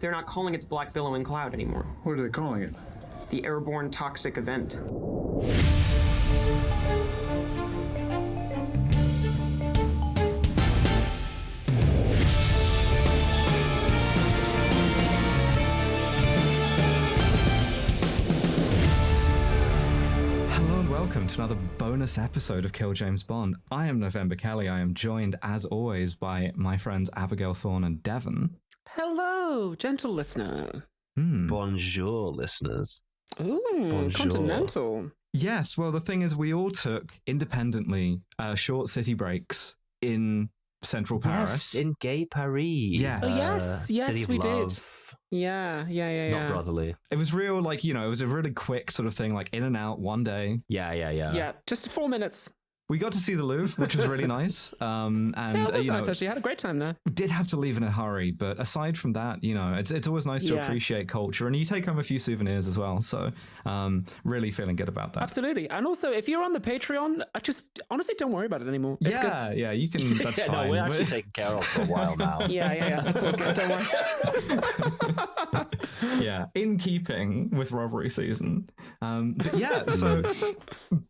They're not calling it the Black Billowing Cloud anymore. What are they calling it? The Airborne Toxic Event. Welcome to another bonus episode of Kill James Bond. I am November Kelly. I am joined, as always, by my friends Abigail Thorne and Devon. Hello, gentle listener. Bonjour, listeners. Ooh, Bonjour. continental. Yes, well, the thing is, we all took independently short city breaks in central Paris. Yes, in gay Paris. Yes. Oh, yes, City of we love. did. Yeah. Not brotherly. It was real, like, it was a really quick sort of thing, like in and out one day. Yeah. Yeah, just 4 minutes. We got to see the Louvre, which was really nice. And Yeah, it was nice, actually. I had a great time there. we did have to leave in a hurry, but aside from that, it's always nice to appreciate culture, and you take home a few souvenirs as well. So really feeling good about that. Absolutely. And also, if you're on the Patreon, I just honestly don't worry about it anymore. It's good. Yeah, you can. That's Yeah, fine. no, we're actually taken care of for a while now. Yeah. That's all good. Don't worry. Yeah, in keeping with robbery season. But yeah, so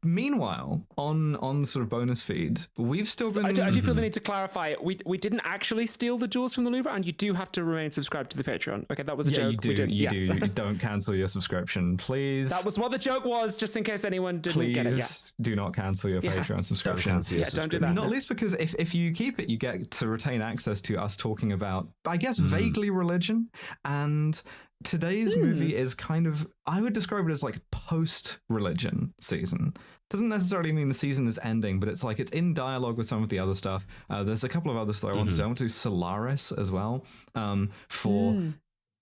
meanwhile, on sort of bonus feed, we've still been. I do feel the need to clarify. We didn't actually steal the jewels from the Louvre, and you do have to remain subscribed to the Patreon. Okay, that was a joke. You do. You don't cancel your subscription, please. That was what the joke was, just in case anyone didn't get it. Yeah. Do not cancel your Patreon subscription. Don't do that. Not least because if you keep it, you get to retain access to us talking about, I guess, vaguely religion. And today's movie is kind of, I would describe it as like post-religion season. Doesn't necessarily mean the season is ending, but it's like it's in dialogue with some of the other stuff. There's a couple of other stuff I want to do. I want to do Solaris as well for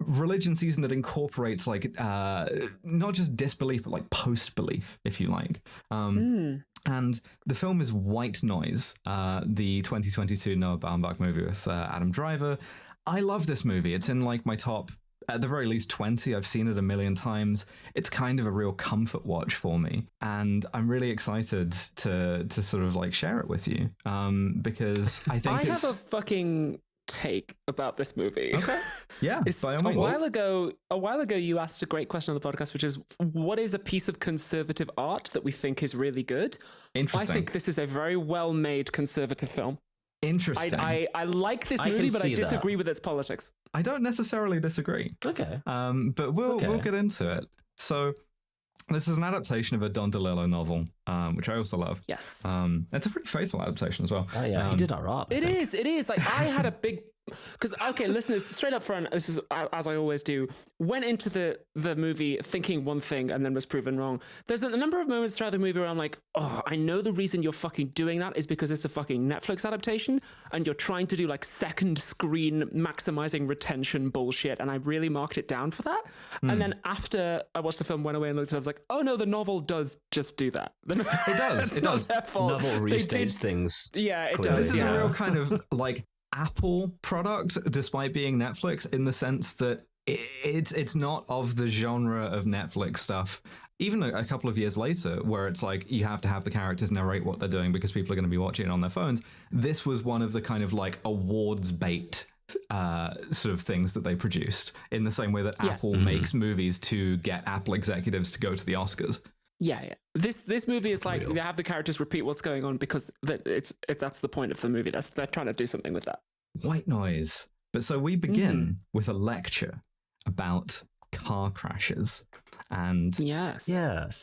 religion season that incorporates like not just disbelief, but like post-belief, if you like. And the film is White Noise, the 2022 Noah Baumbach movie with Adam Driver. I love this movie. It's in like my top, at the very least 20. I've seen it a million times. It's kind of a real comfort watch for me. And I'm really excited to sort of like share it with you because I think I have a fucking take about this movie. Okay. Yeah, by all a means. while ago you asked a great question on the podcast, which is, what is a piece of conservative art that we think is really good? Interesting. I think this is a very well-made conservative film. Interesting. I like this movie, but I disagree with its politics. I don't necessarily disagree. Okay. But we'll get into it. So this is an adaptation of a Don DeLillo novel, which I also love. Yes. It's a pretty faithful adaptation as well. Oh yeah, he did all right. It is. Like, I had a big... Because, okay, listeners, straight up front, this is, as I always do, went into the movie thinking one thing and then was proven wrong. There's a number of moments throughout the movie where I'm like, oh, I know the reason you're fucking doing that is because it's a fucking Netflix adaptation and you're trying to do like second screen maximizing retention bullshit, and I really marked it down for that. And then after I watched the film, went away and looked at it, I was like, oh no, the novel does just do that. It does. It does. Novel restates things. Yeah, it clearly. does. This is a real kind of like Apple product, despite being Netflix, in the sense that it's not of the genre of Netflix stuff. Even a couple of years later, where it's like you have to have the characters narrate what they're doing because people are going to be watching it on their phones. This was one of the kind of like awards bait sort of things that they produced, in the same way that Apple makes movies to get Apple executives to go to the Oscars. Yeah. This movie is like, they have the characters repeat what's going on because that's the point of the movie. They're trying to do something with that. White Noise. But so we begin with a lecture about car crashes, and yes,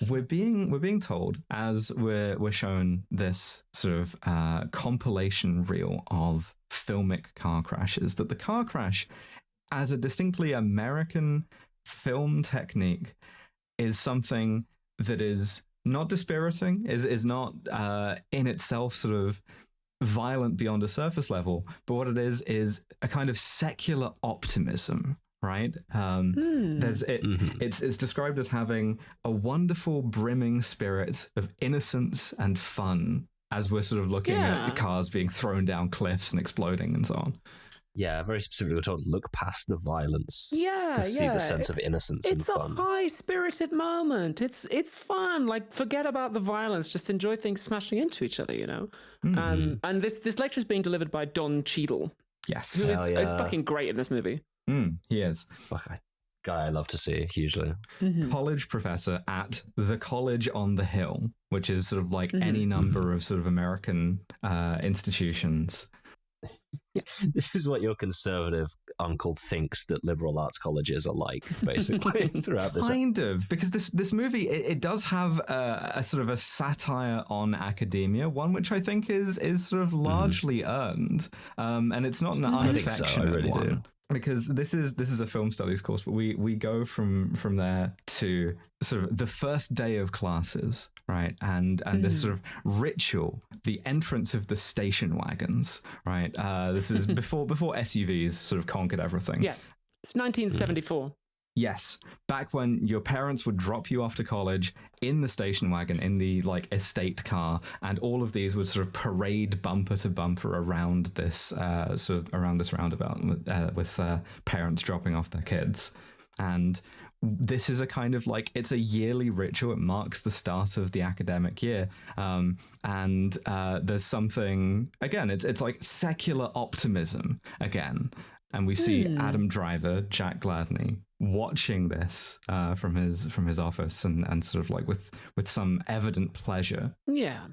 we're being told, as we're shown this sort of compilation reel of filmic car crashes, that the car crash, as a distinctly American film technique, is something that is not dispiriting, is not in itself sort of violent beyond a surface level, but what it is a kind of secular optimism, right? It's described as having a wonderful brimming spirit of innocence and fun as we're sort of looking at the cars being thrown down cliffs and exploding and so on. Yeah, very specifically, we're told to look past the violence to see the sense of innocence and fun. It's a high-spirited moment. It's fun. Like, forget about the violence. Just enjoy things smashing into each other, you know? And this lecture is being delivered by Don Cheadle. Yes. Who is fucking great in this movie. He is. Okay. Guy I love to see hugely. College professor at the college on the hill, which is sort of like any number of sort of American institutions. Yeah. This is what your conservative uncle thinks that liberal arts colleges are like, basically, throughout this. Kind of, because this movie, it does have a sort of a satire on academia, one which I think is sort of largely earned, and it's not an unaffectionate one. Because this is a film studies course, but we go from there to sort of the first day of classes, right? And this sort of ritual, the entrance of the station wagons, right? This is before SUVs sort of conquered everything. Yeah, it's 1974. Yes, back when your parents would drop you off to college in the station wagon, in the like estate car, and all of these would sort of parade bumper to bumper around this roundabout with parents dropping off their kids. And this is a kind of like, it's a yearly ritual. It marks the start of the academic year. And there's something, again, it's like secular optimism again. And we see Adam Driver, Jack Gladney, watching this from his office and sort of like with some evident pleasure. Yeah.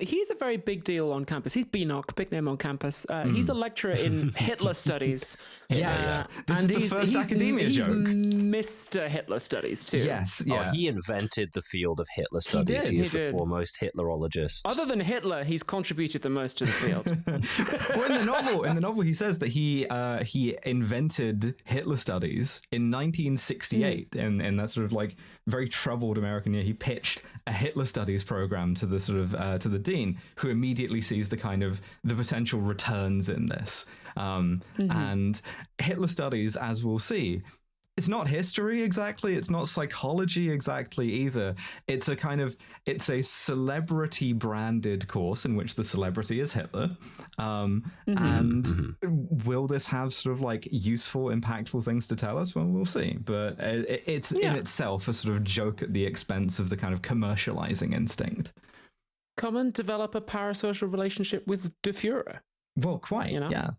He's a very big deal on campus. He's Beanock, big name on campus. He's a lecturer in Hitler studies. Yes. This is the first academia joke. He's Mr. Hitler studies, too. Yes. Yeah. Oh, he invented the field of Hitler studies. He's the foremost Hitlerologist. Other than Hitler, he's contributed the most to the field. Well, in the novel, he says that he invented Hitler studies in 1968, in that sort of like very troubled American year. He pitched a Hitler studies program to the sort of to the dean, who immediately sees the kind of the potential returns in this. And Hitler studies, as we'll see, it's not history exactly. It's not psychology exactly either. It's a celebrity branded course in which the celebrity is Hitler. And will this have sort of like useful, impactful things to tell us? Well, we'll see. But it's in itself a sort of joke at the expense of the kind of commercializing instinct. Come and develop a parasocial relationship with the Führer. Well, quite, you know? Yeah.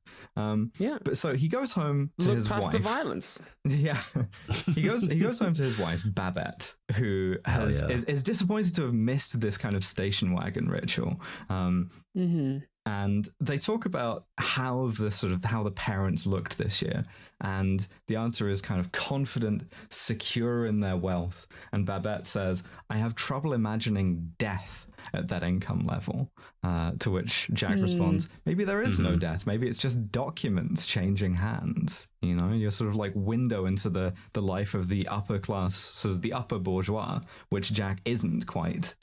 But so he goes home to his wife. Look past the violence. Yeah. He goes home to his wife, Babette, who is disappointed to have missed this kind of station wagon ritual. And they talk about how the parents looked this year. And the answer is kind of confident, secure in their wealth. And Babette says, I have trouble imagining death at that income level. To which Jack responds, maybe there is no death. Maybe it's just documents changing hands. You know, you're sort of like window into the life of the upper class, sort of the upper bourgeois, which Jack isn't quite.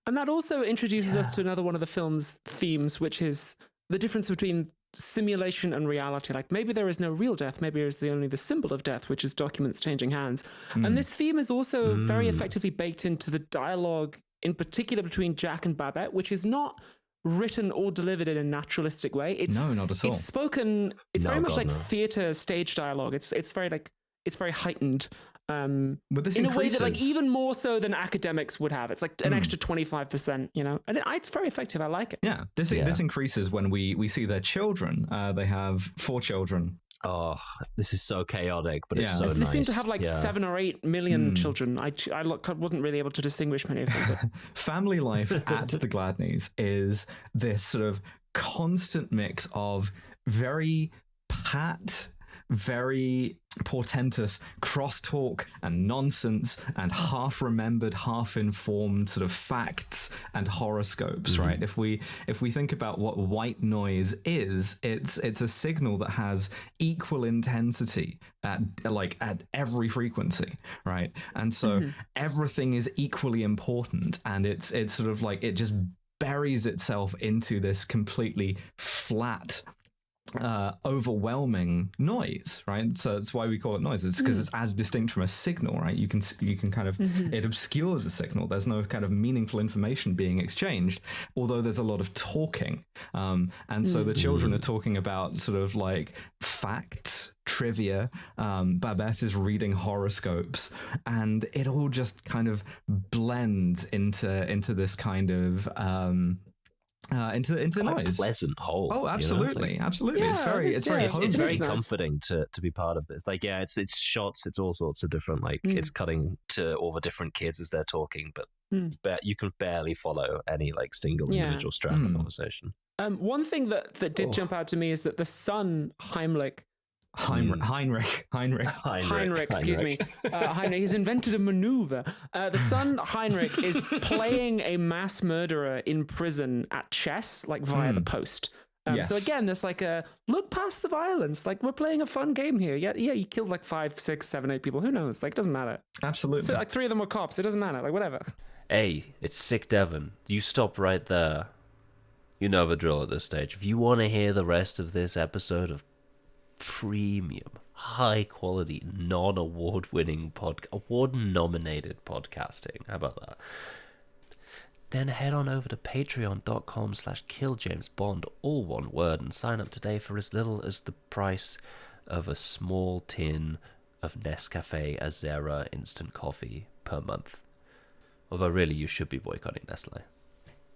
And that also introduces us to another one of the film's themes, which is the difference between simulation and reality. Like maybe there is no real death, maybe there is only the symbol of death, which is documents changing hands. And this theme is also very effectively baked into the dialogue, in particular between Jack and Babette, which is not written or delivered in a naturalistic way. No, not at all. It's spoken. It's very much like theater stage dialogue. It's very heightened. But this in increases. a way that, like, even more so than academics would have. It's like an extra 25%, you know, and it's very effective. I like it. Yeah, this increases when we see their children. They have 4 children. Oh, this is so chaotic, but it's so nice. They seem to have like 7 or 8 million children. I wasn't really able to distinguish many of them. But. Family life at the Gladneys is this sort of constant mix of very pat, very portentous crosstalk and nonsense and half-remembered, half-informed sort of facts and horoscopes, right? If we think about what white noise is, it's a signal that has equal intensity at every frequency, right? And so everything is equally important, and it's sort of like it just buries itself into this completely flat, overwhelming noise, right? So that's why we call it noise. It's because it's as distinct from a signal, right? You can kind of it obscures a signal. There's no kind of meaningful information being exchanged, although there's a lot of talking. And so the children are talking about sort of like facts, trivia. Babette is reading horoscopes, and it all just kind of blends into this kind of into quite noise. pleasant whole. Oh, absolutely, absolutely. Yeah, it's very it's It's very nice. comforting to be part of this. Like, yeah, it's shots, it's all sorts of different, like, it's cutting to all the different kids as they're talking, but you can barely follow any like single individual strand of conversation. One thing that did jump out to me is that the son Heinrich, excuse me. Heinrich, he's invented a maneuver. The son, Heinrich, is playing a mass murderer in prison at chess, like via the post. Yes. So again, there's like a look past the violence. Like, we're playing a fun game here. Yeah, you killed like 5, 6, 7, 8 people. Who knows? Like, it doesn't matter. Absolutely. So like 3 of them were cops. It doesn't matter. Like, whatever. Hey, it's sick, Devon. You stop right there. You know the drill at this stage. If you want to hear the rest of this episode of premium, high-quality, non-award-winning award-nominated podcasting, how about that? Then head on over to patreon.com/killjamesbond, all one word, and sign up today for as little as the price of a small tin of Nescafe Azera instant coffee per month. Although really, you should be boycotting Nestle.